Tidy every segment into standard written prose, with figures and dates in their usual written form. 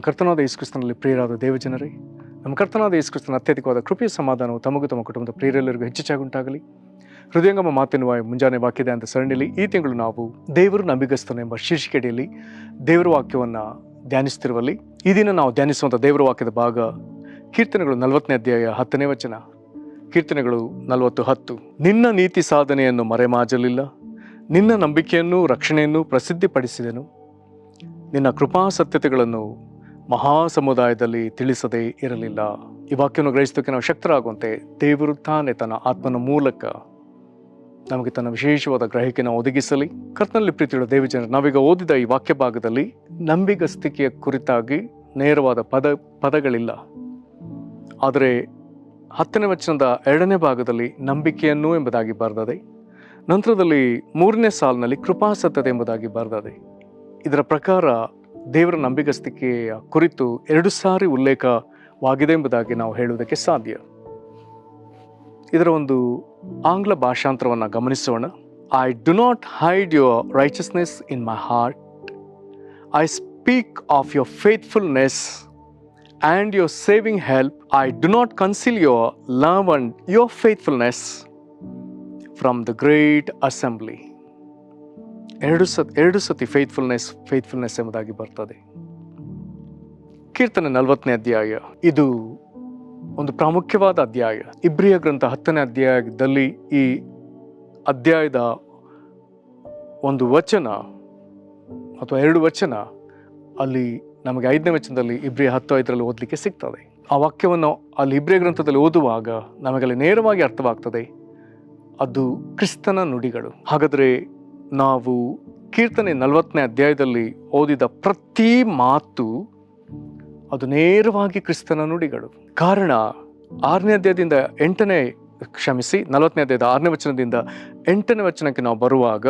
ಕರ್ತನಾದ ಯೇಸುಕ್ರಿಸ್ತನಲ್ಲಿ ಪ್ರಿಯರಾದ ದೇವಜನರೇ, ನಮ್ಮ ಕರ್ತನಾದ ಯೇಸುಕ್ರಿಸ್ತನ ಅತ್ಯಧಿಕವಾದ ಕೃಪೆಯ ಸಮಾಧಾನವು ತಮಗೂ ತಮ್ಮ ಕುಟುಂಬದ ಪ್ರಿಯರೆಲ್ಲರಿಗೂ ಹೆಚ್ಚಾಗುಂಟಾಗಲಿ. ಹೃದಯಂಗಮ ಮಾತೆನ್ನುವ ಮುಂಜಾನೆ ವಾಕ್ಯದ ಅಂತ ಸರಣಿಯಲ್ಲಿ ಈ ತಿಂಗಳು ನಾವು ದೇವರು ನಂಬಿಗಸ್ತನು ಎಂಬ ಶೀರ್ಷಿಕೆಯಡಿಯಲ್ಲಿ ದೇವರ ವಾಕ್ಯವನ್ನು ಧ್ಯಾನಿಸ್ತಿರುವಲ್ಲಿ ಈ ದಿನ ನಾವು ಧ್ಯಾನಿಸುವಂಥ ದೇವರ ವಾಕ್ಯದ ಭಾಗ ಕೀರ್ತನೆಗಳು 40ನೇ ಅಧ್ಯಾಯ 10ನೇ ವಚನ. ಕೀರ್ತನೆಗಳು 40:10. ನಿನ್ನ ನೀತಿ ಸಾಧನೆಯನ್ನು ಮರೆಮಾಚಲಿಲ್ಲ, ನಿನ್ನ ನಂಬಿಕೆಯನ್ನು ರಕ್ಷಣೆಯನ್ನು ಪ್ರಸಿದ್ಧಿಪಡಿಸಿದೆನು, ನಿನ್ನ ಕೃಪಾ ಸತ್ಯತೆಗಳನ್ನು ಮಹಾ ಸಮುದಾಯದಲ್ಲಿ ತಿಳಿಸದೇ ಇರಲಿಲ್ಲ. ಈ ವಾಕ್ಯವನ್ನು ಗ್ರಹಿಸೋದಕ್ಕೆ ನಾವು ಶಕ್ತರಾಗುವಂತೆ ದೇವರು ತಾನೇ ತನ್ನ ಆತ್ಮನ ಮೂಲಕ ನಮಗೆ ತನ್ನ ವಿಶೇಷವಾದ ಗ್ರಹಿಕೆಯನ್ನು ಒದಗಿಸಲಿ. ಕರ್ತನಲ್ಲಿ ಪ್ರೀತಿಯುಳ್ಳ ದೇವಜನರು, ನಾವೀಗ ಓದಿದ ಈ ವಾಕ್ಯ ಭಾಗದಲ್ಲಿ ನಂಬಿಗಸ್ತಿಕೆಯ ಕುರಿತಾಗಿ ನೇರವಾದ ಪದಗಳಿಲ್ಲ. ಆದರೆ 10ನೇ ವಚನದ 2ನೇ ಭಾಗದಲ್ಲಿ ನಂಬಿಕೆಯನ್ನು ಎಂಬುದಾಗಿ ಬರೆದಿದೆ. ನಂತರದಲ್ಲಿ 3ನೇ ಸಾಲಿನಲ್ಲಿ ಕೃಪಾಸತ್ಯತೆ ಎಂಬುದಾಗಿ ಬರೆದಿದೆ. ಇದರ ಪ್ರಕಾರ ದೇವರ ನಂಬಿಗಸ್ತಿಕೆಯ ಕುರಿತು 2 ಸಾರಿ ಉಲ್ಲೇಖವಾಗಿದೆ ಎಂಬುದಾಗಿ ನಾವು ಹೇಳುವುದಕ್ಕೆ ಸಾಧ್ಯ. ಇದರ ಒಂದು ಆಂಗ್ಲ ಭಾಷಾಂತರವನ್ನು ಗಮನಿಸೋಣ. I do not hide your righteousness in my heart, I speak of your faithfulness and your saving help, I do not conceal your love and your faithfulness from the great assembly. ಎರಡು ಸತಿ faithfulness ಎಂಬುದಾಗಿ ಬರ್ತದೆ. ಕೀರ್ತನೆ 40ನೇ ಅಧ್ಯಾಯ ಇದು ಒಂದು ಪ್ರಾಮುಖ್ಯವಾದ ಅಧ್ಯಾಯ. ಇಬ್ರಿಯ ಗ್ರಂಥ 10ನೇ ಅಧ್ಯಾಯದಲ್ಲಿ ಈ ಅಧ್ಯಾಯದ ಒಂದು ವಚನ ಅಥವಾ 2 ವಚನ ಅಲ್ಲಿ ನಮಗೆ 5ನೇ ವಚನದಲ್ಲಿ ಇಬ್ರಿಯ 10:5 ಓದಲಿಕ್ಕೆ ಸಿಗ್ತದೆ. ಆ ವಾಕ್ಯವನ್ನು ಅಲ್ಲಿ ಇಬ್ರಿಯ ಗ್ರಂಥದಲ್ಲಿ ಓದುವಾಗ ನಮಗಲ್ಲಿ ನೇರವಾಗಿ ಅರ್ಥವಾಗ್ತದೆ, ಅದು ಕ್ರಿಸ್ತನ ನುಡಿಗಳು. ಹಾಗಾದರೆ ನಾವು ಕೀರ್ತನೆ 40ನೇ ಅಧ್ಯಾಯದಲ್ಲಿ ಓದಿದ ಪ್ರತಿ ಮಾತು ಅದು ನೇರವಾಗಿ ಕ್ರಿಸ್ತನ ನುಡಿಗಳು. ಕಾರಣ 6ನೇ ಅಧ್ಯಾಯದಿಂದ 40ನೇ ಅಧ್ಯಾಯದ 6ನೇ ವಚನದಿಂದ 8ನೇ ವಚನಕ್ಕೆ ನಾವು ಬರುವಾಗ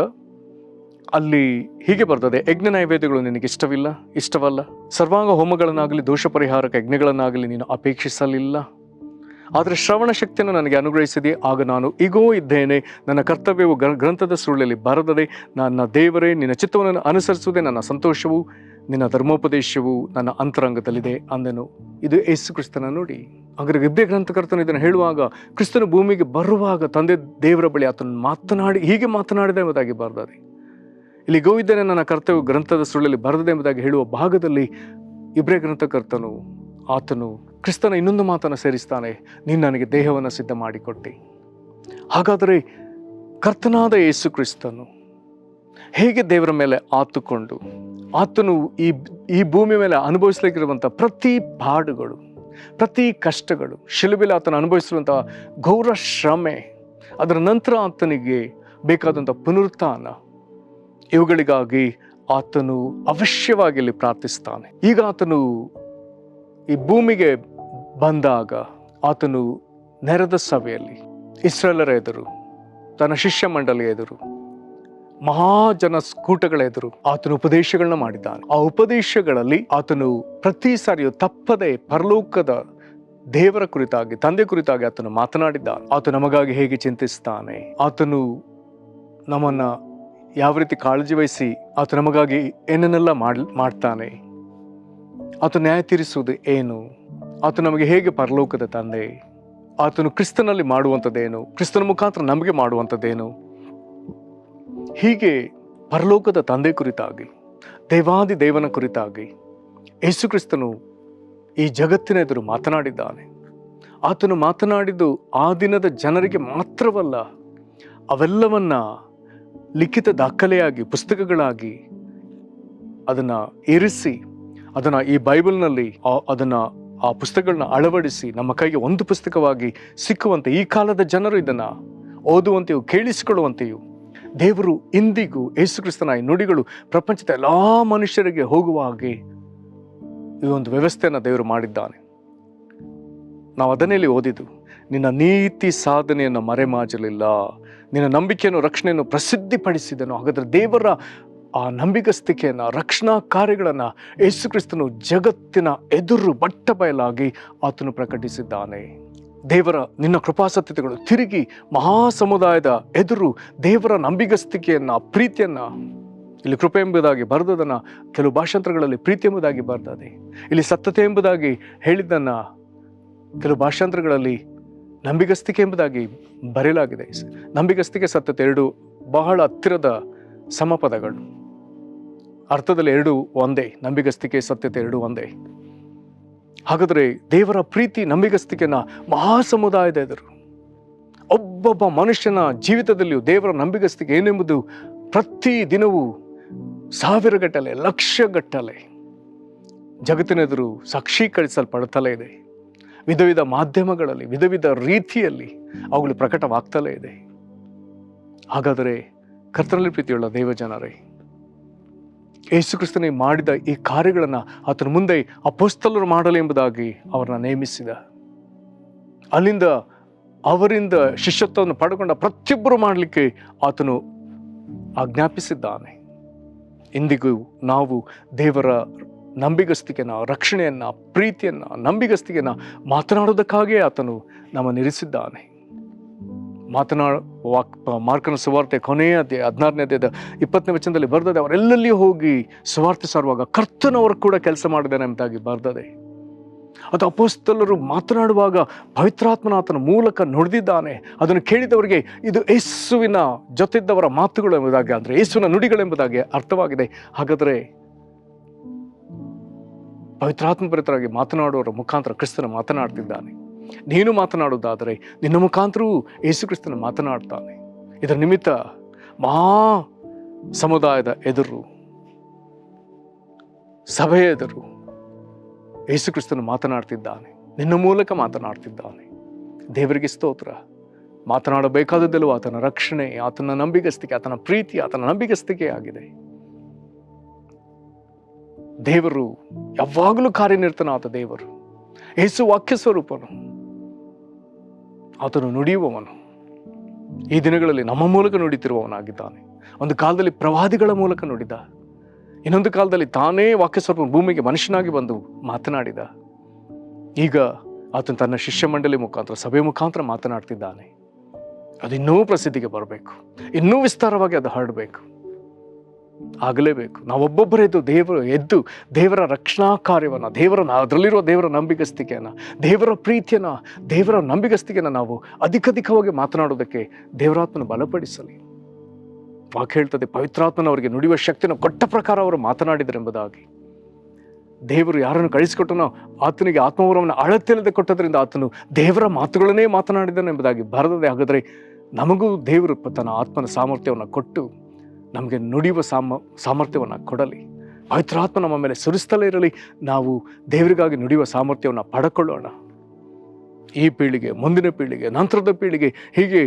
ಅಲ್ಲಿ ಹೀಗೆ ಬರ್ತದೆ, ಯಜ್ಞ ನೈವೇದ್ಯಗಳು ನಿನಗೆ ಇಷ್ಟವಲ್ಲ, ಸರ್ವಾಂಗ ಹೋಮಗಳನ್ನಾಗಲಿ ದೋಷ ಪರಿಹಾರಕ ಯಜ್ಞಗಳನ್ನಾಗಲಿ ನೀನು ಅಪೇಕ್ಷಿಸಲಿಲ್ಲ. ಆದರೆ ಶ್ರವಣ ಶಕ್ತಿಯನ್ನು ನನಗೆ ಅನುಗ್ರಹಿಸಿದೆ, ಆಗ ನಾನು ಈಗೋ ಇದ್ದೇನೆ, ನನ್ನ ಕರ್ತವ್ಯವು ಗ್ರಂಥದ ಸುರುಳಲ್ಲಿ ಬರೆದದೆ. ನನ್ನ ದೇವರೇ, ನಿನ್ನ ಚಿತ್ತವನ್ನು ಅನುಸರಿಸುವುದೇ ನನ್ನ ಸಂತೋಷವು, ನಿನ್ನ ಧರ್ಮೋಪದೇಶವು ನನ್ನ ಅಂತರಂಗದಲ್ಲಿದೆ ಅಂದನು. ಇದು ಯೇಸು ಕ್ರಿಸ್ತನ ನುಡಿ. ಹಾಗಾದರೆ ಇಬ್ರಿಯ ಗ್ರಂಥಕರ್ತನು ಇದನ್ನು ಹೇಳುವಾಗ, ಕ್ರಿಸ್ತನು ಭೂಮಿಗೆ ಬರುವಾಗ ತಂದೆ ದೇವರ ಬಳಿ ಆತನು ಹೀಗೆ ಮಾತನಾಡಿದ ಎಂಬುದಾಗಿ ಬರೆದಿದೆ. ಇಲ್ಲಿ ಗೋ ಇದ್ದೇನೆ, ನನ್ನ ಕರ್ತವ್ಯವು ಗ್ರಂಥದ ಸುರುಳಲ್ಲಿ ಬರೆದದೆ ಎಂಬುದಾಗಿ ಹೇಳುವ ಭಾಗದಲ್ಲಿ ಇಬ್ರಿಯ ಗ್ರಂಥಕರ್ತನು ಆತನು ಕ್ರಿಸ್ತನ ಇನ್ನೊಂದು ಮಾತನ್ನು ಸೇರಿಸ್ತಾನೆ, ನೀನು ನನಗೆ ದೇಹವನ್ನು ಸಿದ್ಧ ಮಾಡಿಕೊಟ್ಟೆ. ಹಾಗಾದರೆ ಕರ್ತನಾದ ಯೇಸು ಕ್ರಿಸ್ತನು ಹೇಗೆ ದೇವರ ಮೇಲೆ ಆತುಕೊಂಡು ಆತನು ಈ ಭೂಮಿ ಮೇಲೆ ಅನುಭವಿಸಲಿಕ್ಕಿರುವಂಥ ಪ್ರತಿ ಪಾಡುಗಳು, ಪ್ರತಿ ಕಷ್ಟಗಳು, ಶಿಲುಬೆಯಲ್ಲಿ ಆತನು ಅನುಭವಿಸಿರುವಂಥ ಘೋರ ಶ್ರಮೆ, ಅದರ ನಂತರ ಆತನಿಗೆ ಬೇಕಾದಂಥ ಪುನರುತ್ಥಾನ, ಇವುಗಳಿಗಾಗಿ ಆತನು ಅವಶ್ಯವಾಗಿ ಇಲ್ಲಿ ಪ್ರಾರ್ಥಿಸ್ತಾನೆ. ಈಗ ಆತನು ಈ ಭೂಮಿಗೆ ಬಂದಾಗ ಆತನು ನೆರೆದ ಸಭೆಯಲ್ಲಿ ಇಸ್ರಾಯೇಲರ ಎದುರು, ತನ್ನ ಶಿಷ್ಯ ಮಂಡಳಿಯ ಎದುರು, ಮಹಾಜನ ಕೂಟಗಳ ಎದುರು ಆತನು ಉಪದೇಶಗಳನ್ನ ಮಾಡಿದ್ದಾನೆ. ಆ ಉಪದೇಶಗಳಲ್ಲಿ ಆತನು ಪ್ರತಿ ಸಾರಿಯೂ ತಪ್ಪದೆ ಪರಲೋಕದ ದೇವರ ಕುರಿತಾಗಿ, ತಂದೆ ಕುರಿತಾಗಿ ಆತನು ಮಾತನಾಡಿದ್ದಾನೆ. ಆತನು ನಮಗಾಗಿ ಹೇಗೆ ಚಿಂತಿಸ್ತಾನೆ, ಆತನು ನಮ್ಮನ್ನ ಯಾವ ರೀತಿ ಕಾಳಜಿ ವಹಿಸಿ ಆತ ನಮಗಾಗಿ ಏನನ್ನೆಲ್ಲ ಮಾಡ್ತಾನೆ, ಆತನು ನ್ಯಾಯ ತೀರಿಸುವುದು ಏನು, ಆತನು ನಮಗೆ ಹೇಗೆ ಪರಲೋಕದ ತಂದೆ, ಆತನು ಕ್ರಿಸ್ತನಲ್ಲಿ ಮಾಡುವಂಥದ್ದೇನು, ಕ್ರಿಸ್ತನ ಮುಖಾಂತರ ನಮಗೆ ಮಾಡುವಂಥದ್ದೇನು, ಹೀಗೆ ಪರಲೋಕದ ತಂದೆ ಕುರಿತಾಗಿ, ದೇವಾದಿ ದೇವನ ಕುರಿತಾಗಿ ಯೇಸು ಕ್ರಿಸ್ತನು ಈ ಜಗತ್ತಿನ ಎದುರು ಮಾತನಾಡಿದ್ದಾನೆ. ಆತನು ಮಾತನಾಡಿದ್ದು ಆ ದಿನದ ಜನರಿಗೆ ಮಾತ್ರವಲ್ಲ, ಅವೆಲ್ಲವನ್ನ ಲಿಖಿತ ದಾಖಲೆಯಾಗಿ ಪುಸ್ತಕಗಳಾಗಿ ಅದನ್ನು ಇರಿಸಿ, ಅದನ್ನು ಈ ಬೈಬಲ್ನಲ್ಲಿ ಆ ಪುಸ್ತಕಗಳನ್ನ ಅಳವಡಿಸಿ ನಮ್ಮ ಕೈಗೆ ಒಂದು ಪುಸ್ತಕವಾಗಿ ಸಿಕ್ಕುವಂತೆ ಈ ಕಾಲದ ಜನರು ಇದನ್ನು ಓದುವಂತೆಯೂ ಕೇಳಿಸಿಕೊಳ್ಳುವಂತೆಯೂ ದೇವರು ಇಂದಿಗೂ ಯೇಸು ಕ್ರಿಸ್ತನ ಈ ನುಡಿಗಳು ಪ್ರಪಂಚದ ಎಲ್ಲ ಮನುಷ್ಯರಿಗೆ ಹೋಗುವ ಹಾಗೆ ಈ ಒಂದು ವ್ಯವಸ್ಥೆಯನ್ನು ದೇವರು ಮಾಡಿದ್ದಾನೆ. ನಾವು ಅದನ್ನಲ್ಲಿ ಓದಿದ್ದು, ನಿನ್ನ ನೀತಿ ಸಾಧನೆಯನ್ನು ಮರೆಮಾಚಲಿಲ್ಲ, ನಿನ್ನ ನಂಬಿಕೆಯನ್ನು ರಕ್ಷಣೆಯನ್ನು ಪ್ರಸಿದ್ಧಿಪಡಿಸಿದನು. ಹಾಗಾದರೆ ದೇವರ ಆ ನಂಬಿಗಸ್ತಿಕೆಯನ್ನು, ರಕ್ಷಣಾ ಕಾರ್ಯಗಳನ್ನು ಯೇಸು ಕ್ರಿಸ್ತನು ಜಗತ್ತಿನ ಎದುರು ಬಟ್ಟ ಬಯಲಾಗಿ ಆತನು ಪ್ರಕಟಿಸಿದ್ದಾನೆ. ದೇವರ ನಿನ್ನ ಕೃಪಾಸತ್ಯತೆಗಳು ತಿರುಗಿ ಮಹಾ ಸಮುದಾಯದ ಎದುರು ದೇವರ ನಂಬಿಗಸ್ತಿಕೆಯನ್ನು, ಪ್ರೀತಿಯನ್ನು ಇಲ್ಲಿ ಕೃಪೆ ಎಂಬುದಾಗಿ ಬರೆದದನ್ನು ಕೆಲವು ಭಾಷಾಂತರಗಳಲ್ಲಿ ಪ್ರೀತಿ ಎಂಬುದಾಗಿ ಬರ್ತದೆ. ಇಲ್ಲಿ ಸತ್ಯತೆ ಎಂಬುದಾಗಿ ಹೇಳಿದ್ದನ್ನು ಕೆಲವು ಭಾಷಾಂತರಗಳಲ್ಲಿ ನಂಬಿಗಸ್ತಿಕೆ ಎಂಬುದಾಗಿ ಬರೆಯಲಾಗಿದೆ. ನಂಬಿಗಸ್ತಿಕೆ ಸತ್ಯತೆ ಎರಡು ಬಹಳ ಹತ್ತಿರದ ಸಮಪದಗಳು, ಅರ್ಥದಲ್ಲಿ ಎರಡು ಒಂದೇ. ನಂಬಿಗಸ್ತಿಕೆ ಸತ್ಯತೆ ಎರಡು ಒಂದೇ. ಹಾಗಾದರೆ ದೇವರ ಪ್ರೀತಿ ನಂಬಿಗಸ್ತಿಕೆನ ಮಹಾಸಮುದಾಯದ ಎದುರು ಒಬ್ಬೊಬ್ಬ ಮನುಷ್ಯನ ಜೀವಿತದಲ್ಲಿಯೂ ದೇವರ ನಂಬಿಗಸ್ತಿಕೆ ಏನೆಂಬುದು ಪ್ರತಿ ದಿನವೂ ಸಾವಿರಗಟ್ಟಲೆ, ಲಕ್ಷಗಟ್ಟಲೆ ಜಗತ್ತಿನೆದುರು ಸಾಕ್ಷೀಕರಿಸಲ್ಪಡುತ್ತಲೇ ಇದೆ. ವಿಧ ವಿಧ ಮಾಧ್ಯಮಗಳಲ್ಲಿ, ವಿಧ ವಿಧ ರೀತಿಯಲ್ಲಿ ಅವುಗಳು ಪ್ರಕಟವಾಗ್ತಲೇ ಇದೆ. ಹಾಗಾದರೆ ಕರ್ತನಲ್ಲಿ ಪ್ರೀತಿಯುಳ್ಳ ದೇವಜನರೇ, ಯೇಸು ಕ್ರಿಸ್ತನೇ ಮಾಡಿದ ಈ ಕಾರ್ಯಗಳನ್ನು ಆತನ ಮುಂದೆ ಅಪೊಸ್ತಲರು ಮಾಡಲಿ ಎಂಬುದಾಗಿ ಅವರನ್ನು ನೇಮಿಸಿದ. ಅಲ್ಲಿಂದ ಅವರಿಂದ ಶಿಷ್ಯತ್ವವನ್ನು ಪಡೆದುಕೊಂಡ ಪ್ರತಿಯೊಬ್ಬರು ಮಾಡಲಿಕ್ಕೆ ಆತನು ಆಜ್ಞಾಪಿಸಿದ್ದಾನೆ. ಇಂದಿಗೂ ನಾವು ದೇವರ ನಂಬಿಗಸ್ತಿಕೆನ, ರಕ್ಷಣೆಯನ್ನು, ಪ್ರೀತಿಯನ್ನು, ನಂಬಿಗಸ್ತಿಕೆಯನ್ನು ಮಾತನಾಡೋದಕ್ಕಾಗೇ ಆತನು ನಮ್ಮನ್ನಿರಿಸಿದ್ದಾನೆ. ಮಾರ್ಕನ ಸುವಾರ್ತೆ ಕೊನೆಯ ಅಧ್ಯಾಯ 16ನೇ ಅಧ್ಯಾಯದ 20ನೇ ವಚನದಲ್ಲಿ ಬರ್ತದೆ, ಅವರೆಲ್ಲಲ್ಲಿಯೂ ಹೋಗಿ ಸುವಾರ್ತೆ ಸಾರುವಾಗ ಕರ್ತನವರು ಕೂಡ ಕೆಲಸ ಮಾಡಿದ್ದಾನೆ ಎಂಬುದಾಗಿ ಬರ್ತದೆ. ಅದು ಅಪೊಸ್ತಲರು ಮಾತನಾಡುವಾಗ ಪವಿತ್ರಾತ್ಮನ ಆತನ ಮೂಲಕ ನುಡಿದಿದ್ದಾನೆ. ಅದನ್ನು ಕೇಳಿದವರಿಗೆ ಇದು ಯೇಸುವಿನ ಜೊತೆದ್ದವರ ಮಾತುಗಳು ಎಂಬುದಾಗಿ, ಅಂದರೆ ಯೇಸುವಿನ ನುಡಿಗಳೆಂಬುದಾಗಿ ಅರ್ಥವಾಗಿದೆ. ಹಾಗಾದರೆ ಪವಿತ್ರಾತ್ಮ ಭರಿತರಾಗಿ ಮಾತನಾಡುವವರ ಮುಖಾಂತರ ಕ್ರಿಸ್ತನ ಮಾತನಾಡ್ತಿದ್ದಾನೆ. ನೀನು ಮಾತನಾಡುವುದಾದರೆ ನಿನ್ನ ಮುಖಾಂತರವೂ ಯೇಸು ಕ್ರಿಸ್ತನ ಮಾತನಾಡ್ತಾನೆ. ಇದರ ನಿಮಿತ್ತ ಮಹಾ ಸಮುದಾಯದ ಎದುರು, ಸಭೆಯ ಎದುರು ಯೇಸು ಕ್ರಿಸ್ತನು ಮಾತನಾಡ್ತಿದ್ದಾನೆ, ನಿನ್ನ ಮೂಲಕ ಮಾತನಾಡ್ತಿದ್ದಾನೆ. ದೇವರಿಗೆ ಸ್ತೋತ್ರ. ಮಾತನಾಡಬೇಕಾದದ್ದೆಲ್ಲವೂ ಆತನ ರಕ್ಷಣೆ, ಆತನ ನಂಬಿಗಸ್ತಿಕೆ, ಆತನ ಪ್ರೀತಿ, ಆತನ ನಂಬಿಗಸ್ತಿಕೆ ಆಗಿದೆ. ದೇವರು ಯಾವಾಗಲೂ ಕಾರ್ಯನಿರತನಾದ ದೇವರು. ಯೇಸು ವಾಕ್ಯ ಸ್ವರೂಪನು, ಆತನು ನುಡಿಯುವವನು. ಈ ದಿನಗಳಲ್ಲಿ ನಮ್ಮ ಮೂಲಕ ನುಡಿತಿರುವವನಾಗಿದ್ದಾನೆ. ಒಂದು ಕಾಲದಲ್ಲಿ ಪ್ರವಾದಿಗಳ ಮೂಲಕ ನುಡಿದ, ಇನ್ನೊಂದು ಕಾಲದಲ್ಲಿ ತಾನೇ ವಾಕ್ಯ ಸ್ವರೂಪ ಭೂಮಿಗೆ ಮನುಷ್ಯನಾಗಿ ಬಂದು ಮಾತನಾಡಿದ. ಈಗ ಆತನು ತನ್ನ ಶಿಷ್ಯ ಮಂಡಳಿ ಮುಖಾಂತರ, ಸಭೆ ಮುಖಾಂತರ ಮಾತನಾಡ್ತಿದ್ದಾನೆ. ಅದು ಇನ್ನೂ ಪ್ರಸಿದ್ಧಿಗೆ ಬರಬೇಕು, ಇನ್ನೂ ವಿಸ್ತಾರವಾಗಿ ಅದು ಹರಡಬೇಕು, ಆಗಲೇಬೇಕು. ನಾವೊಬ್ಬೊಬ್ಬರೇ ಎದ್ದು ದೇವರ ರಕ್ಷಣಾ ಕಾರ್ಯವನ್ನು, ಅದರಲ್ಲಿರುವ ದೇವರ ನಂಬಿಗಸ್ತಿಕೆಯನ್ನು, ದೇವರ ಪ್ರೀತಿಯನ್ನು, ದೇವರ ನಂಬಿಗಸ್ತಿಕೆಯನ್ನು ನಾವು ಅಧಿಕವಾಗಿ ಮಾತನಾಡೋದಕ್ಕೆ ದೇವರಾತ್ಮನ ಬಲಪಡಿಸಲಿ. ವಾಕ್ಯ ಹೇಳ್ತದೆ, ಪವಿತ್ರಾತ್ಮನವರಿಗೆ ನುಡಿಯುವ ಶಕ್ತಿಯನ್ನು ಕೊಟ್ಟ ಪ್ರಕಾರ ಅವರು ಮಾತನಾಡಿದರೆಂಬುದಾಗಿ. ದೇವರು ಯಾರನ್ನು ಕಳಿಸಿಕೊಟ್ಟನೋ ಆತನಿಗೆ ಆತ್ಮವರವನ್ನು ಅಳತೆಲ್ಲದೆ ಕೊಟ್ಟದ್ರಿಂದ ಆತನು ದೇವರ ಮಾತುಗಳನ್ನೇ ಮಾತನಾಡಿದನು ಎಂಬುದಾಗಿ ಬರೆದದೆ. ಹಾಗಾದರೆ ನಮಗೂ ದೇವರು ತನ್ನ ಆತ್ಮನ ಸಾಮರ್ಥ್ಯವನ್ನು ಕೊಟ್ಟು ನಮಗೆ ನುಡಿಯುವ ಸಾಮರ್ಥ್ಯವನ್ನು ಕೊಡಲಿ. ಪವಿತ್ರಾತ್ಮ ನಮ್ಮ ಮೇಲೆ ಸುರಿಸ್ತಲೇ ಇರಲಿ. ನಾವು ದೇವರಿಗಾಗಿ ನುಡಿಯುವ ಸಾಮರ್ಥ್ಯವನ್ನು ಪಡ್ಕೊಳ್ಳೋಣ. ಈ ಪೀಳಿಗೆ, ಮುಂದಿನ ಪೀಳಿಗೆ, ನಂತರದ ಪೀಳಿಗೆ, ಹೀಗೆ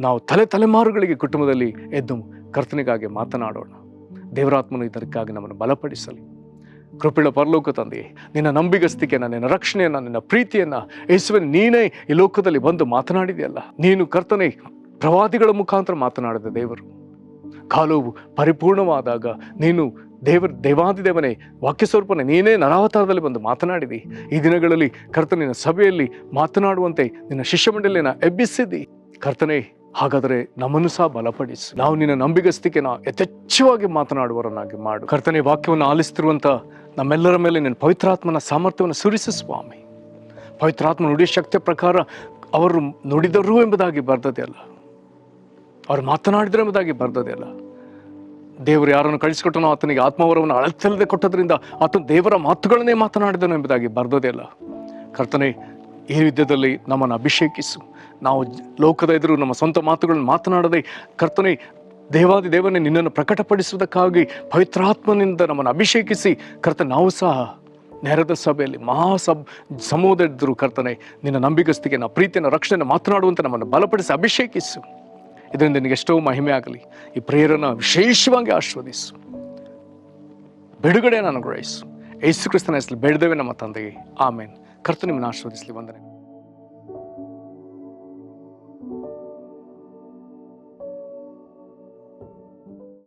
ನಾವು ತಲೆಮಾರುಗಳಿಗೆ ಕುಟುಂಬದಲ್ಲಿ ಎದ್ದು ಕರ್ತನಿಗಾಗಿ ಮಾತನಾಡೋಣ. ದೇವರಾತ್ಮನು ಇದಕ್ಕಾಗಿ ನಮ್ಮನ್ನು ಬಲಪಡಿಸಲಿ. ಕೃಪೆಯುಳ್ಳ ಪರಲೋಕ ತಂದೆಯೇ, ನಿನ್ನ ನಂಬಿಗಸ್ತಿಕೆಯನ್ನು, ನಿನ್ನ ರಕ್ಷಣೆಯನ್ನು, ನಿನ್ನ ಪ್ರೀತಿಯನ್ನು ಯೇಸುವಿನ ನೀನೇ ಈ ಲೋಕದಲ್ಲಿ ಬಂದು ಮಾತನಾಡಿದೆಯಲ್ಲ. ನೀನು ಕರ್ತನೇ ಪ್ರವಾದಿಗಳ ಮುಖಾಂತರ ಮಾತನಾಡಿದ ದೇವರು. ಕಾಲವು ಪರಿಪೂರ್ಣವಾದಾಗ ನೀನು ದೇವಾದಿದೇವನೇ, ವಾಕ್ಯ ಸ್ವರೂಪನೇ, ನೀನೇ ನರಾವತಾರದಲ್ಲಿ ಬಂದು ಮಾತನಾಡಿದಿ. ಈ ದಿನಗಳಲ್ಲಿ ಕರ್ತನಿನ ಸಭೆಯಲ್ಲಿ ಮಾತನಾಡುವಂತೆ ನಿನ್ನ ಶಿಷ್ಯ ಮಂಡಳಿಯನ್ನು ಎಬ್ಬಿಸಿದ್ದಿ ಕರ್ತನೇ. ಹಾಗಾದರೆ ನಮ್ಮನ್ನು ಸಹ ಬಲಪಡಿಸು. ನಾವು ನಿನ್ನ ನಂಬಿಗಸ್ತಿಕೆನ ಯಥೇಚ್ಛವಾಗಿ ಮಾತನಾಡುವವರನ್ನಾಗಿ ಮಾಡು ಕರ್ತನೇ. ವಾಕ್ಯವನ್ನು ಆಲಿಸ್ತಿರುವಂಥ ನಮ್ಮೆಲ್ಲರ ಮೇಲೆ ನಿನ್ನ ಪವಿತ್ರಾತ್ಮನ ಸಾಮರ್ಥ್ಯವನ್ನು ಸುರಿಸು ಸ್ವಾಮಿ. ಪವಿತ್ರಾತ್ಮ ನುಡಿಯ ಶಕ್ತಿಯ ಪ್ರಕಾರ ಅವರು ನುಡಿದರು ಎಂಬುದಾಗಿ ಬರ್ತದೆ ಅಲ್ಲ, ಅವರು ಮಾತನಾಡಿದರು ಎಂಬುದಾಗಿ ಬರ್ತದೆ ಅಲ್ಲ. ದೇವರು ಯಾರನ್ನು ಕಳಿಸಿಕೊಟ್ಟನೋ ಆತನಿಗೆ ಆತ್ಮವರವನ್ನು ಅಳತೆಲ್ಲದೆ ಕೊಟ್ಟದ್ರಿಂದ ಆತನು ದೇವರ ಮಾತುಗಳನ್ನೇ ಮಾತನಾಡಿದನು ಎಂಬುದಾಗಿ ಬರ್ತದೆ ಅಲ್ಲ. ಕರ್ತನೇ, ಈ ವಿದ್ಯದಲ್ಲಿ ನಮ್ಮನ್ನು ಅಭಿಷೇಕಿಸು. ನಾವು ಲೋಕದ ಎದುರು ನಮ್ಮ ಸ್ವಂತ ಮಾತುಗಳನ್ನು ಮಾತನಾಡದೆ ಕರ್ತನೇ, ದೇವಾದಿ ದೇವನೇ ನಿನ್ನನ್ನು ಪ್ರಕಟಪಡಿಸುವುದಕ್ಕಾಗಿ ಪವಿತ್ರಾತ್ಮನಿಂದ ನಮ್ಮನ್ನು ಅಭಿಷೇಕಿಸಿ ಕರ್ತನೆ, ನಾವು ಸಹ ನೆರೆದ ಸಭೆಯಲ್ಲಿ ಸಮೂಹದ ಎದುರು ಕರ್ತನೆ ನಿನ್ನ ನಂಬಿಗಸ್ತಿಗೆ, ನಾ ಪ್ರೀತಿಯನ್ನು, ರಕ್ಷಣೆಯನ್ನು ಮಾತನಾಡುವಂತೆ ನಮ್ಮನ್ನು ಬಲಪಡಿಸಿ ಅಭಿಷೇಕಿಸು. ಇದರಿಂದ ನಿನಗೆ ಎಷ್ಟೋ ಮಹಿಮೆ ಆಗಲಿ. ಈ ಪ್ರೇರನ್ನು ವಿಶೇಷವಾಗಿ ಆಶೀರ್ವದಿಸು, ಬಿಡುಗಡೆಯನ್ನು ಅನುಗ್ರಹಿಸು. ಯೇಸು ಕ್ರಿಸ್ತನ ಹೆಸರಲ್ಲಿ ಬೇಡದೇವೆ ನಮ್ಮ ತಂದೆಗೆ, ಆಮೇನ್. ಕರ್ತನು ನಿಮ್ಮನ್ನು ಆಶೀರ್ವದಿಸಲಿ. ವಂದನೆ.